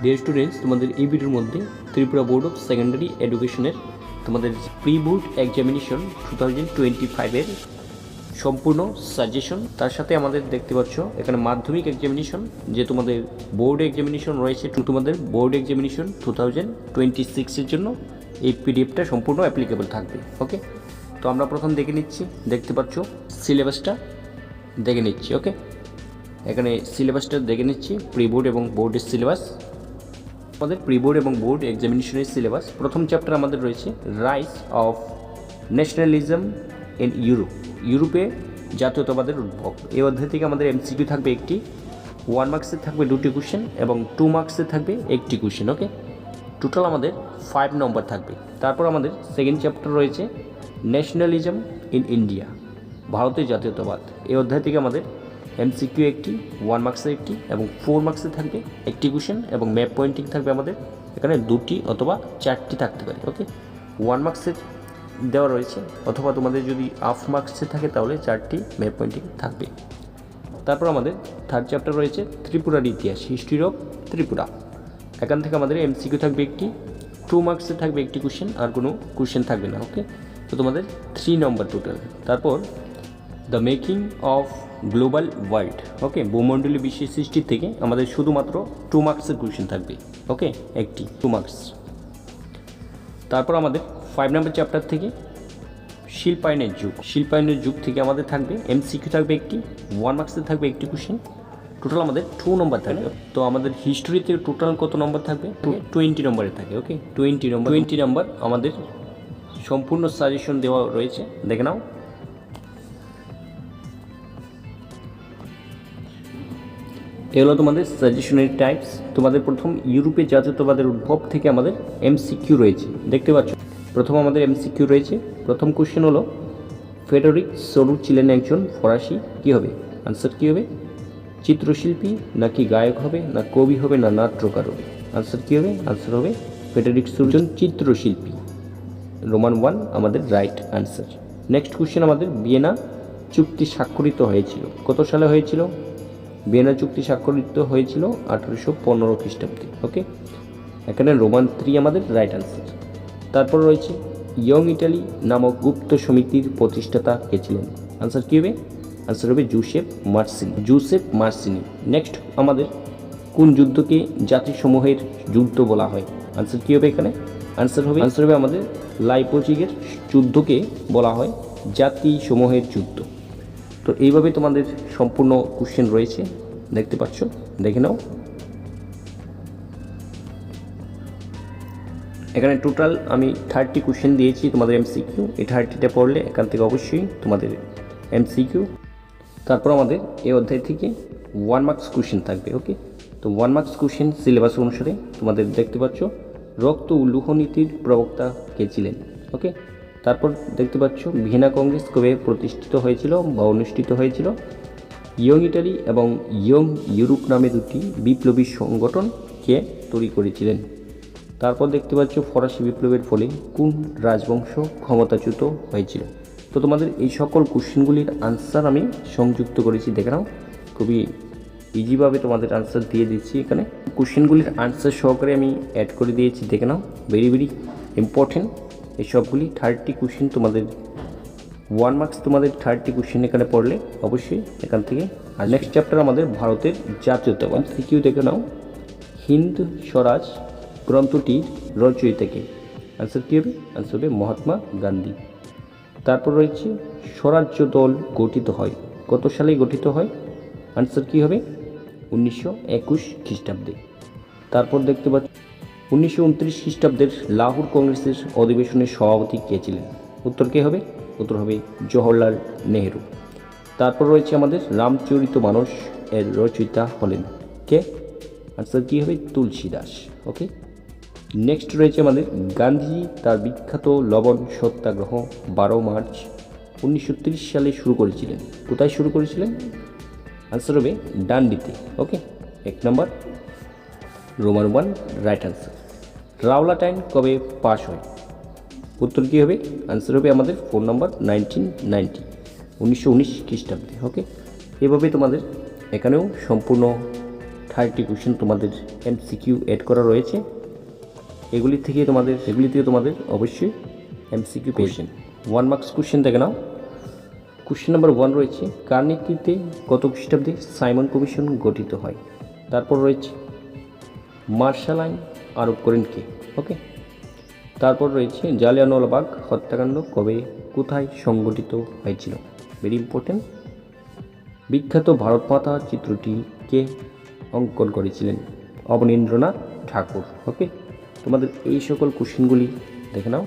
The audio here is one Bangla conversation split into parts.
ডিয়ার স্টুডেন্টস, তোমাদের এই ভিডিওর মধ্যে ত্রিপুরা বোর্ড অফ সেকেন্ডারি এডুকেশনের তোমাদের প্রি বোর্ড এক্সামিনেশন 2025-এর সম্পূর্ণ সাজেশন, তার সাথে আমাদের দেখতে পাচ্ছ এখানে মাধ্যমিক এক্সামিনেশন যে তোমাদের বোর্ড এক্সামিনেশন রয়েছে, তোমাদের বোর্ড এক্সামিনেশন 2026-এর জন্য এই পিডিএফটা সম্পূর্ণ অ্যাপ্লিকেবল থাকবে। ওকে, তো আমরা প্রথম দেখতে পাচ্ছ সিলেবাসটা দেখে নিচ্ছি। ওকে, এখানে সিলেবাসটা দেখে নিচ্ছি, প্রি বোর্ড এবং বোর্ডের সিলেবাস। আমাদের প্রি বোর্ড এবং বোর্ড এক্সামিনেশনের সিলেবাস প্রথম চ্যাপ্টার আমাদের রয়েছে রাইজ অফ ন্যাশনালিজম ইন ইউরোপে জাতীয়তাবাদের উদ্ভব। এই অধ্যায় থেকে আমাদের এমসিকিউ থাকবে একটি, 1 মার্কসের থাকবে 2টি কোশ্চেন এবং 2 মার্কসের থাকবে 1টি কোশ্চেন। ওকে, টোটাল আমাদের 5 নম্বর থাকবে। তারপর আমাদের সেকেন্ড চ্যাপ্টার রয়েছে ন্যাশনালিজম ইন ইন্ডিয়া, ভারতের জাতীয়তাবাদ। এই অধ্যায় থেকে আমাদের এমসিকিউ একটি, 1 মার্কসের একটি এবং 4 মার্কসের থাকবে 1টি কোশ্চেন এবং ম্যাপ পয়েন্টিং থাকবে আমাদের এখানে 2টি অথবা 4টি থাকতে পারে। ওকে, 1 মার্কসের দেওয়া রয়েছে, অথবা তোমাদের যদি হাফ মার্কসের থাকে তাহলে 4টি ম্যাপ পয়েন্টিং থাকবে। তারপর আমাদের থার্ড চ্যাপ্টার রয়েছে ত্রিপুরার ইতিহাস, হিস্ট্রি অফ ত্রিপুরা। এখান থেকে আমাদের এমসিকিউ থাকবে একটি, 2 মার্কসের থাকবে 1টি কোশ্চেন, আর কোনো কোশ্চেন থাকবে না। ওকে, তো তোমাদের 3 নম্বর টোটাল। তারপর the making of global world, okay, ভূমণ্ডলীয় বিশ্বের সৃষ্টি থেকে আমাদের শুধুমাত্র 2 মার্কসের কোশ্চেন থাকবে। ওকে, একটি 2 মার্কস। তারপর আমাদের 5 নম্বর চ্যাপ্টার থেকে শিল্পায়নের যুগ থেকে আমাদের থাকবে এমসিকিউ থাকবে একটি, 1 মার্কসের থাকবে 1টি কোশ্চেন, টোটাল আমাদের 2 নম্বর থাকবে। তো আমাদের হিস্ট্রিতে টোটাল কত নম্বর থাকবে? 20 নম্বরের থাকে। ওকে, 20 নম্বর আমাদের সম্পূর্ণ সাজেশন দেওয়া রয়েছে, দেখে নাও। এগুলো তোমাদের সাজেশনের টাইপস। তোমাদের প্রথম ইউরোপে জাতীয়তাবাদের উদ্ভব থেকে আমাদের এমসিকিউ রয়েছে, দেখতে পাচ্ছ। প্রথম আমাদের এমসিকিউ রয়েছে, প্রথম কোশ্চেন হলো ফ্রেডরিক সরু ছিলেন একজন ফরাসি, কী হবে? আনসার কী হবে? চিত্রশিল্পী, নাকি গায়ক হবে, না কবি হবে, না নাট্যকার হবে? আনসার কী হবে? আনসার হবে ফ্রেডরিক সরু একজন চিত্রশিল্পী। রোমান 1 আমাদের রাইট আনসার। নেক্সট কোশ্চেন আমাদের ভিয়েনা চুক্তি স্বাক্ষরিত হয়েছিল, কত সালে হয়েছিল? ভিয়েনা চুক্তি স্বাক্ষরিত হয়েছিল 1815 খ্রিস্টাব্দে। ওকে, এখানে রোমান 3 আমাদের রাইট আনসার। তারপর রয়েছে ইয়ং ইটালি নামক গুপ্ত সমিতির প্রতিষ্ঠাতা কে ছিলেন? আনসার কী হবে? আনসার হবে জোসেফ মার্সিনি। নেক্সট আমাদের কোন যুদ্ধকে জাতিসমূহের যুদ্ধ বলা হয়? আনসার কী হবে এখানে? আনসার হবে আমাদের লাইপজিগের যুদ্ধকে বলা হয় জাতিসমূহের যুদ্ধ। তো এইভাবে তোমাদের সম্পূর্ণ কোশ্চেন রয়েছে, দেখতে পাচ্ছ, দেখে নাও। এখানে টোটাল আমি 30 কোশ্চেন দিয়েছি তোমাদের এমসিকিউ। এই 30টা পড়লে এখান থেকে অবশ্যই তোমাদের এমসিকিউ। তারপর আমাদের এই অধ্যায় থেকে 1 মার্কস কোশ্চেন থাকবে। ওকে, তো 1 মার্কস কোশ্চেন সিলেবাস অনুসারে তোমাদের দেখতে পাচ্ছ রক্ত ও লোহনীতির প্রবক্তা কে ছিলেন? ওকে, তারপর দেখতে পাচ্ছ ভিয়েনা কংগ্রেস কবে প্রতিষ্ঠিত হয়েছিল বা অনুষ্ঠিত হয়েছিল? ইয়ং ইটালি এবং ইয়ং ইউরোপ নামে 2টি বিপ্লবী সংগঠনকে তৈরি করেছিলেন। তারপর দেখতে পাচ্ছ ফরাসি বিপ্লবের ফলে কোন রাজবংশ ক্ষমতাচ্যুত হয়েছিল? তো তোমাদের এই সকল কোশ্চেনগুলির আনসার আমি সংযুক্ত করেছি, দেখে নাও। খুবই ইজিভাবে তোমাদের আনসার দিয়ে দিচ্ছি। এখানে কোশ্চেনগুলির আনসার সহকারে আমি অ্যাড করে দিয়েছি, দেখে নাও। ভেরি ভেরি ইম্পর্টেন্ট এই সবগুলি। 30 কোশ্চেন তোমাদের 1 মার্কস, তোমাদের 30 কোশ্চেন এখানে পড়লে অবশ্যই এখান থেকে। আর নেক্সট চ্যাপ্টার আমাদের ভারতের জাতীয়তাবাদ। সিকিউ দেখে নাও, হিন্দ স্বরাজ গ্রন্থটির রচয়িতাকে? আনসার কী হবে? আনসার হবে মহাত্মা গান্ধী। তারপর রয়েছে স্বরাজ্য দল গঠিত হয়, কত সালে গঠিত হয়? আনসার কী হবে? 1921 খ্রিস্টাব্দে। তারপর দেখতে পাচ্ছি 1929 খ্রিস্টাব্দের লাহোর কংগ্রেসের অধিবেশনের সভাপতি কে ছিলেন? উত্তর কে হবে? উত্তর হবে জওহরলাল নেহেরু। তারপর রয়েছে আমাদের রামচরিত মানস এর রচয়িতা হলেন কে? আনসার কী হবে? তুলসীদাস। ওকে, নেক্সট রয়েছে আমাদের গান্ধীজি তার বিখ্যাত লবণ সত্যাগ্রহ 12 মার্চ 1930 সালে শুরু করেছিলেন, কোথায় শুরু করেছিলেন? আনসার হবে ডান্ডিতে। ওকে, 1 নম্বর রোমান 1 রাইট আনসার। রাওলাট আইন কবে পাস হয়? উত্তর কী হবে? আনসার হবে আমাদের 4 নম্বর 1919 খ্রিস্টাব্দে। ওকে, এভাবে তোমাদের এখানেও সম্পূর্ণ 30 কোশ্চেন তোমাদের এমসিকিউ এড করা রয়েছে। এগুলি থেকে তোমাদের অবশ্যই এমসিকিউ কোশ্চেন 1 মার্কস কোশ্চেন দেখে নাও। কোশ্চেন নাম্বার 1 রয়েছে, কার নেতৃত্বে কত খ্রিস্টাব্দে সাইমন কমিশন গঠিত হয়? তারপর রয়েছে মার্শাল আইন আরোপ করেন কে? ওকে। তারপর রয়েছে জালিয়ানওয়ালাবাগ হত্যাকাণ্ড কবে কোথায় সংগঠিত হয়েছিল? Very important. বিখ্যাত ভারত মাতা চিত্রটি কে অঙ্কন করেছিলেন? অবনীন্দ্রনাথ ঠাকুর। ওকে, তোমাদের এই সকল কোশ্চেনগুলি দেখে নাও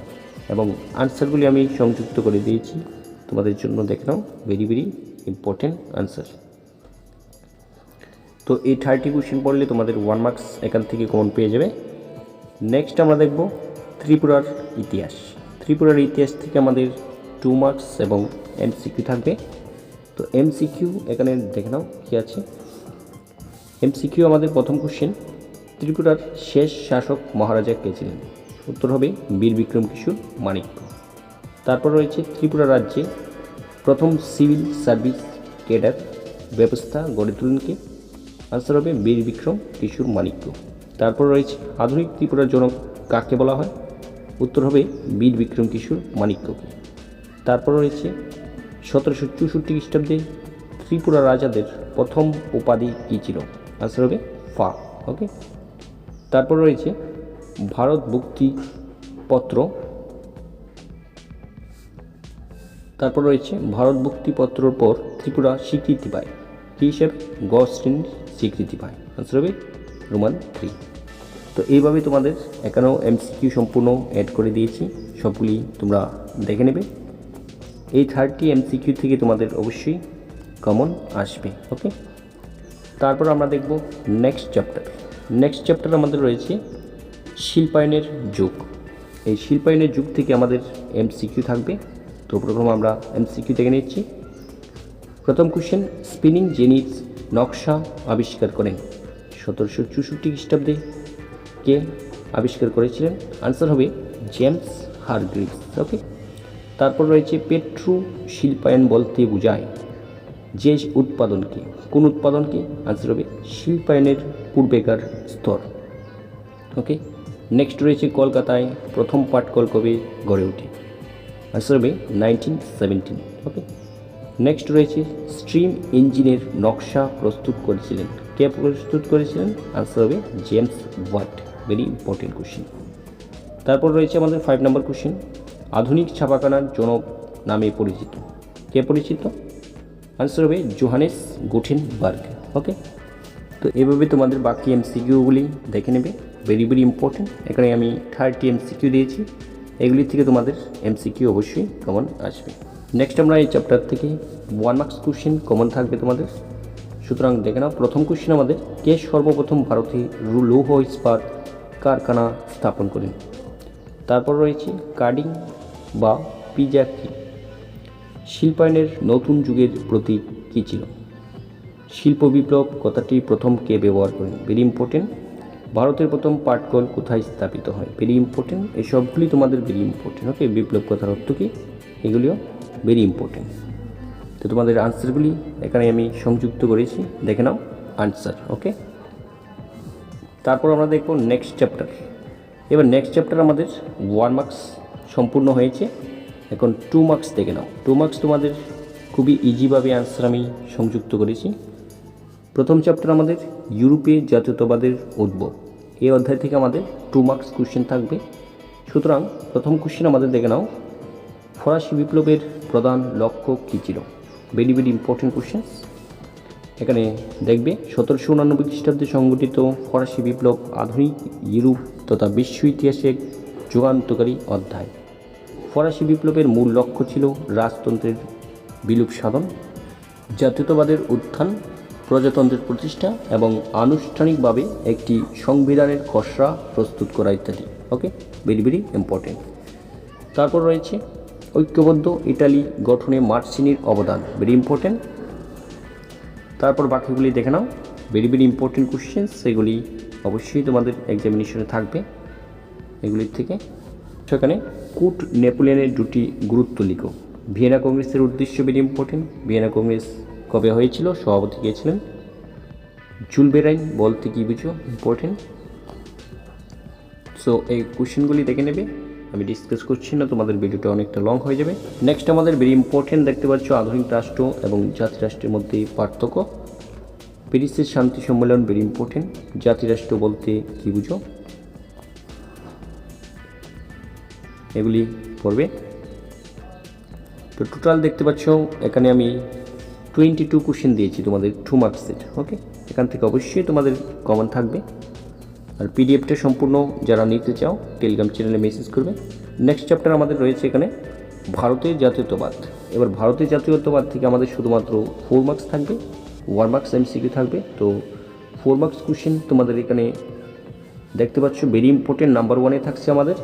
এবং আনসারগুলি আমি সংযুক্ত করে দিয়েছি তোমাদের জন্য, দেখে নাও। Very very important answer. তো এই 30 কোশ্চেন পড়লে তোমাদের 1 মার্কস এখান থেকে কমন পেয়ে যাবে। নেক্সট আমরা দেখব ত্রিপুরার ইতিহাস। ত্রিপুরার ইতিহাস থেকে আমাদের 2 মার্কস এবং এমসিকিউ থাকবে। তো এমসিকিউ এখানে দেখে নাও কী আছে। এমসিকিউ আমাদের প্রথম কোশ্চেন, ত্রিপুরার শেষ শাসক মহারাজা কে ছিলেন? উত্তর হবে বীর বিক্রম কিশোর মাণিক্য। তারপর রয়েছে ত্রিপুরা রাজ্যে প্রথম সিভিল সার্ভিস ক্যাডার ব্যবস্থা গড়ে তোলেন কে? আনসার হবে বীর বিক্রম কিশোর মাণিক্য। তারপর রয়েছে আধুনিক ত্রিপুরার জনক কাকে বলা হয়? উত্তর হবে বীর বিক্রম কিশোর মাণিক্যকে। তারপর রয়েছে 1764 খ্রিস্টাব্দে ত্রিপুরা রাজাদের প্রথম উপাধি কী ছিল? আনসার হবে ফা। ওকে। তারপর রয়েছে ভারত মুক্তিপত্র মুক্তিপত্রর পর ত্রিপুরা স্বীকৃতি পায় কী হিসেবে? গ শ্রেণীর স্বীকৃতি পায়। আনসার হবে রোমান 3। তো এইভাবে তোমাদের এখানেও এমসিকিউ সম্পূর্ণ অ্যাড করে দিয়েছি, সবগুলি তোমরা দেখে নেবে। এই 30 এমসিকিউ থেকে তোমাদের অবশ্যই কমন আসবে। ওকে। তারপর আমরা দেখব নেক্সট চ্যাপ্টার আমাদের রয়েছে শিল্পায়নের যুগ। এই শিল্পায়নের যুগ থেকে আমাদের এমসিকিউ থাকবে। তো প্রথম আমরা এমসিকিউ দেখে নিচ্ছি। প্রথম কোশ্চেন, স্পিনিং জেনির নকশা আবিষ্কার করেন 1764 খ্রিস্টাব্দে কে আবিষ্কার করেছিলেন? আনসার হবে জেমস হারগ্রিভস। ওকে। তারপর রয়েছে পেট্রো শিল্পায়ন বলতে বোঝায় যে উৎপাদনকে, কোন উৎপাদনকে? আনসার হবে শিল্পায়নের পূর্বেকার স্তর। ওকে। নেক্সট রয়েছে কলকাতায় প্রথম পাটকল কবে গড়ে ওঠে? আনসার হবে 1917। ওকে। নেক্সট রয়েছে স্টিম ইঞ্জিনের নকশা প্রস্তুত করেছিলেন কে? আনসার হবে James Watt. Very important question. তারপর রয়েছে আমাদের 5 নম্বর কোশ্চেন, আধুনিক ছাপাখানার জনক নামে পরিচিত কে? আনসার হবে জোহানেস গুটেনবার্গ। ওকে। তো এভাবে তোমাদের বাকি এমসিকিউগুলি দেখে নেবে। Very very important. এখানে আমি 30 এমসিকিউ দিয়েছি, এগুলি থেকে তোমাদের এমসিকিউ অবশ্যই কমন আসবে। নেক্সট আমরা এই চ্যাপ্টার থেকে 1 মার্কস কোশ্চেন কমন থাকবে তোমাদের, সুতরাং দেখে নাও। প্রথম কোশ্চেন আমাদের, কে সর্বপ্রথম ভারতে লৌহ ইস্পাত কারখানা স্থাপন করেন? তারপর রয়েছে কার্ডিং বা পিজা কি? শিল্পায়নের নতুন যুগের প্রতীক কী ছিল? শিল্প বিপ্লব কথাটি প্রথম কে ব্যবহার করেন? Very important. ভারতের প্রথম পাটকল কোথায় স্থাপিত হয়? Very important. এই সবগুলি তোমাদের ভেরি ইম্পর্টেন্ট। ওকে। বিপ্লব কথার অর্থ কী? এগুলিও ভেরি ইম্পর্টেন্ট। তো তোমাদের আনসারগুলি এখানে আমি সংযুক্ত করেছি, দেখে নাও আনসার। ওকে। তারপর আমরা দেখব নেক্সট চ্যাপ্টার। এবার নেক্সট চ্যাপ্টার আমাদের 1 মার্কস সম্পূর্ণ হয়েছে, এখন 2 মার্কস দেখে নাও। 2 মার্কস তোমাদের খুবই ইজিভাবে আনসার আমি সংযুক্ত করেছি। প্রথম চ্যাপ্টার আমাদের ইউরোপে জাতীয়তাবাদের উদ্ভব। এই অধ্যায় থেকে আমাদের 2 মার্কস কোশ্চেন থাকবে। সুতরাং প্রথম কোশ্চেন আমাদের দেখে নাও, ফরাসি বিপ্লবের প্রধান লক্ষ্য কী ছিল? Very very important question. এখানে দেখবে 1789 খ্রিস্টাব্দে সংগঠিত ফরাসি বিপ্লব আধুনিক ইউরোপ তথা বিশ্ব ইতিহাসে এক যুগান্তকারী অধ্যায়। ফরাসি বিপ্লবের মূল লক্ষ্য ছিল রাজতন্ত্রের বিলোপ সাধন, জাতীয়তাবাদের উত্থান, প্রজাতন্ত্রের প্রতিষ্ঠা এবং আনুষ্ঠানিকভাবে একটি সংবিধানের খসড়া প্রস্তুত করা ইত্যাদি। ওকে। Very very important. তারপর রয়েছে ঐক্যবদ্ধ ইটালি গঠনে মার্সিনির অবদান। Very important. তারপর বাকিগুলি দেখে নাও। ভেরি ভেরি ইম্পর্টেন্ট কোশ্চেন, সেগুলি অবশ্যই তোমাদের এক্সামিনেশনে থাকবে এগুলির থেকে। সেখানে কুট নেপোলিয়নের দুটি গুরুত্ব লিখো। ভিয়েনা কংগ্রেসের উদ্দেশ্য ভেরি ইম্পর্টেন্ট। ভিয়েনা কংগ্রেস কবে হয়েছিল? সভাপতি কে ছিলেন? জুলবেরাইন বলতে কী বুঝো, ইম্পর্টেন্ট। সো এই কোশ্চেনগুলি দেখে নেবে, আমি ডিসকাস করছি না, তোমাদের ভিডিওটা অনেকটা লং হয়ে যাবে। নেক্সট আমাদের ভেরি ইম্পর্টেন্ট দেখতে পাচ্ছ আধুনিক রাষ্ট্র এবং জাতিরাষ্ট্রের মধ্যে পার্থক্য। প্যারিসের শান্তি সম্মেলন ভেরি ইম্পর্টেন্ট। জাতিরাষ্ট্র বলতে কী বুঝো, এগুলি পড়বে। তো টোটাল দেখতে পাচ্ছ এখানে আমি 22 কোশ্চেন দিয়েছি তোমাদের 2 মার্কসের। ওকে, এখান থেকে অবশ্যই তোমাদের কমন থাকবে। আর পিডিএফটা সম্পূর্ণ যারা নিতে চাও টেলিগ্রাম চ্যানেলে মেসেজ করবে। নেক্সট চ্যাপ্টার আমাদের রয়েছে এখানে ভারতের জাতীয়তাবাদ। এবার ভারতের জাতীয়তাবাদ থেকে আমাদের শুধুমাত্র 4 মার্কস থাকবে, 1 মার্কস এমসিকিউ থাকবে। তো 4 মার্কস কোশ্চেন তোমাদের এখানে দেখতে পাচ্ছ ভেরি ইম্পর্টেন্ট। নাম্বার 1-এ থাকছে আমাদের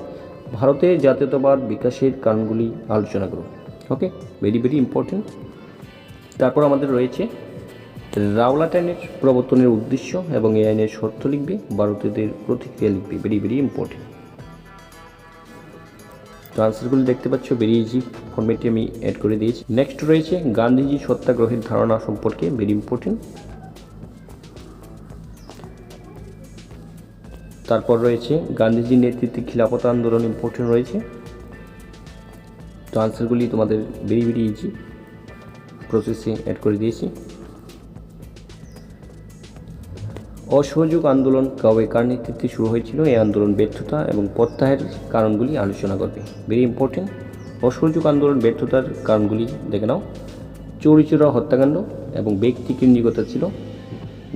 ভারতের জাতীয়তাবাদ বিকাশের কারণগুলি আলোচনা করো। ওকে, ভেরি ভেরি ইম্পর্টেন্ট। তারপর আমাদের রয়েছে রাওলাট আইনের প্রবর্তনের উদ্দেশ্য এবং এই আইনের শর্ত লিখবে, ভারতীয়দের প্রতিক্রিয়া লিখবে, ভেরি ভেরি ইম্পর্টেন্ট। তো আনসারগুলো দেখতে পাচ্ছ ভেরি ইজি ফর্মেটে আমি অ্যাড করে দিয়েছি। নেক্সট রয়েছে গান্ধীজি সত্যাগ্রহের ধারণা সম্পর্কে, ভেরি ইম্পর্টেন্ট। তারপর রয়েছে গান্ধীজির নেতৃত্বে খিলাফত আন্দোলন, ইম্পর্টেন্ট রয়েছে। তো আনসারগুলি তোমাদের ভেরি ভেরি ইজি প্রসেসে অ্যাড করে দিয়েছি। অসহযোগ আন্দোলন কবে কার নেতৃত্বে শুরু হয়েছিল, এই আন্দোলন ব্যর্থতা এবং প্রত্যাহারের কারণগুলি আলোচনা করবে, ভেরি ইম্পর্টেন্ট। অসহযোগ আন্দোলন ব্যর্থতার কারণগুলি দেখে নাও। চৌরিচৌরা হত্যাকাণ্ড এবং ব্যক্তি কেন্দ্রিকতা ছিল।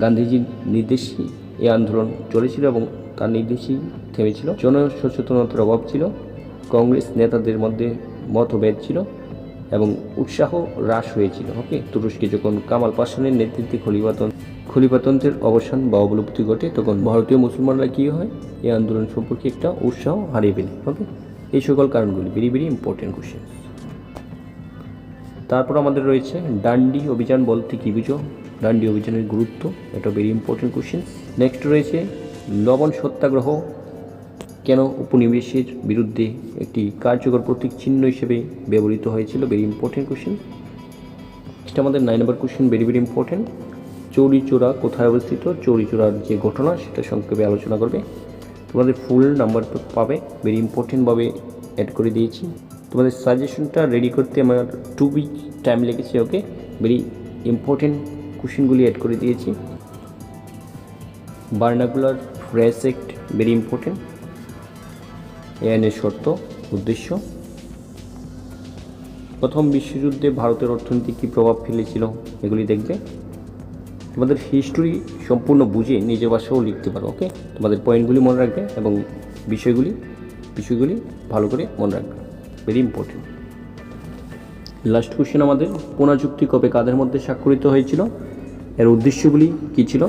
গান্ধীজির নির্দেশেই এই আন্দোলন চলেছিল এবং তার নির্দেশেই থেমেছিল। জনসচেতনতার অভাব ছিল, কংগ্রেস নেতাদের মধ্যে মতভেদ ছিল এবং উৎসাহ হ্রাস হয়েছিল। ওকে, তুরস্কে যখন কামাল পাশানের নেতৃত্বে খলিফাতন্ত্রের অবসান বা অবলুপ্তি ঘটে তখন ভারতীয় মুসলমানরা কী হয়, এই আন্দোলন সম্পর্কে একটা উৎসাহ হারিয়ে ফেলে। ওকে, এই সকল কারণগুলি ভেরি ভেরি ইম্পর্টেন্ট কোশ্চেন। তারপর আমাদের রয়েছে ডান্ডি অভিযান বলতে কী বুঝো, ডান্ডি অভিযানের গুরুত্ব, এটা ভেরি ইম্পর্টেন্ট কোশ্চেন। নেক্সট রয়েছে লবণ সত্যাগ্রহ কেন উপনিবেশের বিরুদ্ধে একটি কার্যকর প্রতীক চিহ্ন হিসেবে ব্যবহৃত হয়েছিল, ভেরি ইম্পর্টেন্ট কোশ্চেন। নেক্সট আমাদের 9 নম্বর question, very very important. Chauri Chaura কোথায় অবস্থিত, চৌরিচৌরার যে ঘটনা সেটা সংক্ষেপে আলোচনা করবে। তোমাদের ফুল নাম্বার তো পাবে, ভেরি ইম্পর্টেন্টভাবে অ্যাড করে দিয়েছি। তোমাদের সাজেশনটা রেডি করতে আমার 2 উইক টাইম লেগেছে। ওকে, ভেরি ইম্পর্টেন্ট কোশ্চেনগুলি অ্যাড করে দিয়েছি। Vernacular phrase act, very important. এই আইনের শর্ত, উদ্দেশ্য। প্রথম বিশ্বযুদ্ধে ভারতের অর্থনীতি কী প্রভাব ফেলেছিল, এগুলি দেখবে। তোমাদের হিস্টোরি সম্পূর্ণ বুঝে নিজের ভাষাও লিখতে পারো। ওকে, তোমাদের পয়েন্টগুলি মনে রাখবে এবং বিষয়গুলি ভালো করে মনে রাখবে, ভেরি ইম্পর্টেন্ট। লাস্ট কোশ্চেন আমাদের পুনা চুক্তি কবে কাদের মধ্যে স্বাক্ষরিত হয়েছিল, এর উদ্দেশ্যগুলি কী ছিল,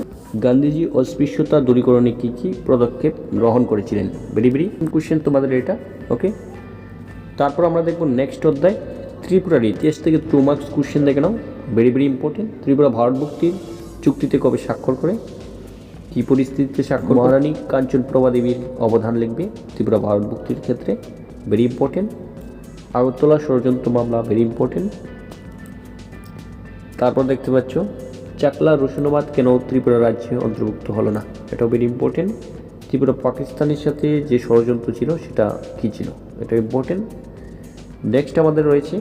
গান্ধীজি অস্পৃশ্যতা দূরীকরণে কী কী পদক্ষেপ গ্রহণ করেছিলেন, ভেরি ভেরি কোশ্চেন তোমাদের এটা। ওকে, তারপর আমরা দেখব নেক্সট অধ্যায় ত্রিপুরার ইতিহাস থেকে 2 মার্কস কোশ্চেন দেখে নাও, very very important. Tripura Bharat মুক্তির চুক্তিতে কবে স্বাক্ষর করে, কী পরিস্থিতিতে স্বাক্ষর, মহারানী কাঞ্চনপ্রভা দেবীর অবদান লিখবে ত্রিপুরা ভারত মুক্তির ক্ষেত্রে, ভেরি ইম্পর্টেন্ট। আগরতলা ষড়যন্ত্র মামলা, ভেরি ইম্পর্টেন্ট। তারপর দেখতে পাচ্ছ চাকলা রসুনাবাদ কেন ত্রিপুরা রাজ্যে অন্তর্ভুক্ত হলো না, এটাও ভেরি ইম্পর্টেন্ট। ত্রিপুরা পাকিস্তানের সাথে যে ষড়যন্ত্র ছিল সেটা কী ছিল, এটা ইম্পর্টেন্ট। নেক্সট আমাদের রয়েছে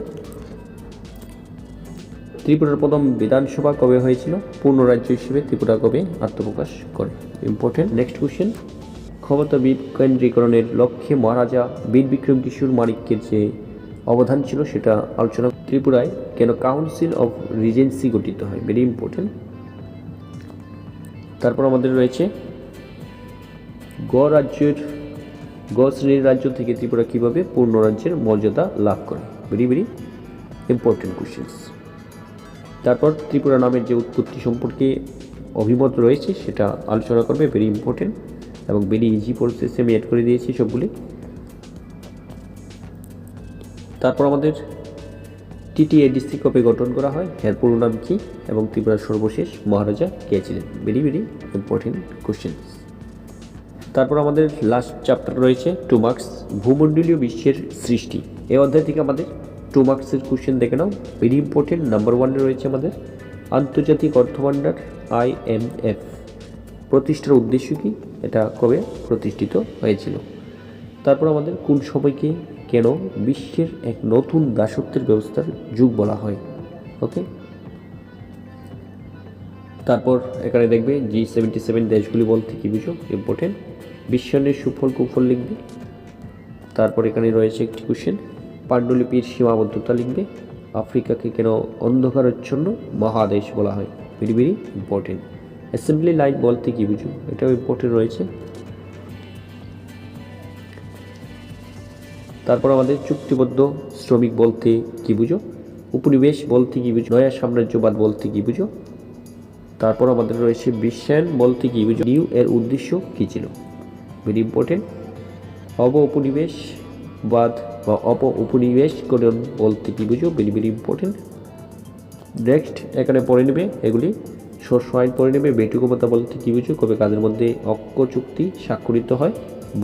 ত্রিপুরার প্রথম বিধানসভা কবে হয়েছিল, পূর্ণ রাজ্য হিসেবে ত্রিপুরা কবে আত্মপ্রকাশ করে, ইম্পর্টেন্ট। নেক্সট কোশ্চেন ক্ষমতা বিকেন্দ্রীকরণের লক্ষ্যে মহারাজা বীর বিক্রম কিশোর মানিক্যের যে অবদান ছিল সেটা আলোচনা। ত্রিপুরায় কেন কাউন্সিল অফ রিজেন্সি গঠিত হয়, ভেরি ইম্পর্টেন্ট। তারপর আমাদের রয়েছে গ শ্রেণীর রাজ্য থেকে ত্রিপুরা কীভাবে পূর্ণ রাজ্যের মর্যাদা লাভ করে, ভেরি ভেরি ইম্পর্টেন্ট কোশ্চেন্স। তারপর ত্রিপুরা নামের যে উৎপত্তি সম্পর্কে অভিমত রয়েছে সেটা আলোচনা করবে, ভেরি ইম্পর্টেন্ট এবং ভেরি ইজি প্রসেসে আমি অ্যাড করে দিয়েছি সবগুলি। তারপর আমাদের টিটিএডিসি কবে গঠন করা হয়, এর পুরো নাম কী এবং ত্রিপুরার সর্বশেষ মহারাজা কে ছিলেন, ভেরি ভেরি ইম্পর্টেন্ট কোশ্চেন। তারপর আমাদের লাস্ট চ্যাপ্টার রয়েছে 2 মার্কস ভূমণ্ডলীয় বিশ্বের সৃষ্টি। এই অধ্যায় থেকে আমাদের 2 মার্কসের কোশ্চেন দেখে নাও, ভেরি ইম্পর্টেন্ট। নাম্বার 1 রয়েছে আমাদের আন্তর্জাতিক অর্থভাণ্ডার IMF, প্রতিষ্ঠার উদ্দেশ্য কি, এটা কবে প্রতিষ্ঠিত হয়েছিল। তারপর আমাদের কোন সময়কে কেন বিশ্বের এক নতুন দাসত্বের ব্যবস্থার যুগ বলা হয়। ওকে, তারপর এখানে দেখবে G77 দেশগুলি বলতে কী বুঝো, ইম্পর্টেন্ট। বিশ্বায়নের সুফল কুফল লিখবে। তারপর এখানে রয়েছে একটি কোশ্চেন, পাণ্ডুলিপির সীমাবদ্ধতা লিখবে। আফ্রিকাকে কেন অন্ধকারাচ্ছন্ন মহাদেশ বলা হয়, very very important. Assembly line বলতে কী বুঝো, এটাও ইম্পর্টেন্ট রয়েছে। তারপর আমাদের চুক্তিবদ্ধ শ্রমিক বলতে কী বুঝো, উপনিবেশ বলতে কী বুঝো, নয়া সাম্রাজ্যবাদ বলতে কী বুঝো। তারপর আমাদের রয়েছে বিশ্বায়ন বলতে কী বুঝো, নিউ এর উদ্দেশ্য কী ছিল, ভেরি ইম্পর্টেন্ট। উপনিবেশবাদ বা উপনিবেশকরণ বলতে কী বুঝো, ভেরি ভেরি ইম্পর্টেন্ট। নেক্সট এখানে পড়ে নেবে এগুলি, শস্য আইন পড়ে নেবে। বেটুকমতা বলতে কী বুঝো, কবে কাদের মধ্যে অক্ষ চুক্তি স্বাক্ষরিত হয়।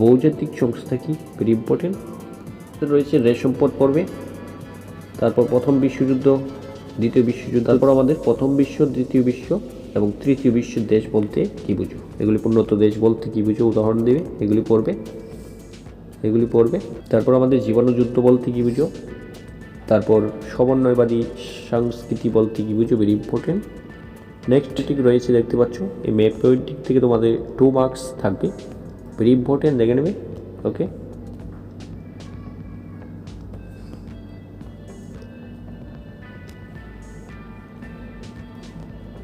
বহুজাতিক সংস্থা কি, ভেরি ইম্পর্টেন্ট রয়েছে। রেশম পথ পড়বে। তারপর প্রথম বিশ্বযুদ্ধ, দ্বিতীয় বিশ্বযুদ্ধ। তারপর আমাদের প্রথম বিশ্ব, দ্বিতীয় বিশ্ব এবং তৃতীয় বিশ্বের দেশ বলতে কী বুঝো, এগুলি উন্নত দেশ বলতে কী বুঝো উদাহরণ দেবে, এগুলি পড়বে। তারপর আমাদের জীবাণু যুদ্ধ বলতে কী বুঝো। তারপর সমন্বয়বাদী সংস্কৃতি বলতে কী বুঝো, ভেরি ইম্পর্টেন্ট। নেক্সট ঠিক রয়েছে দেখতে পাচ্ছ, এই ম্যাপ পয়েন্টিং থেকে তোমাদের 2 মার্কস থাকবে, ভেরি ইম্পর্টেন্ট, দেখে নেবে। ওকে,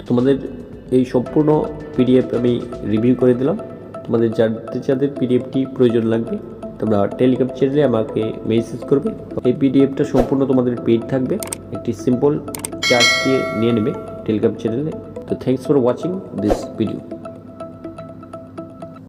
তোমাদের এই সম্পূর্ণ পিডিএফ আমি রিভিউ করে দিলাম। তোমাদের যাদের পিডিএফটি প্রয়োজন লাগবে তোমরা টেলিগ্রাম চ্যানেলে আমাকে মেসেজ করবে। এই পিডিএফটা সম্পূর্ণ তোমাদের পেইড থাকবে, একটি সিম্পল চার্জ দিয়ে নিয়ে নেবে টেলিগ্রাম চ্যানেলে। তো thanks for watching this video.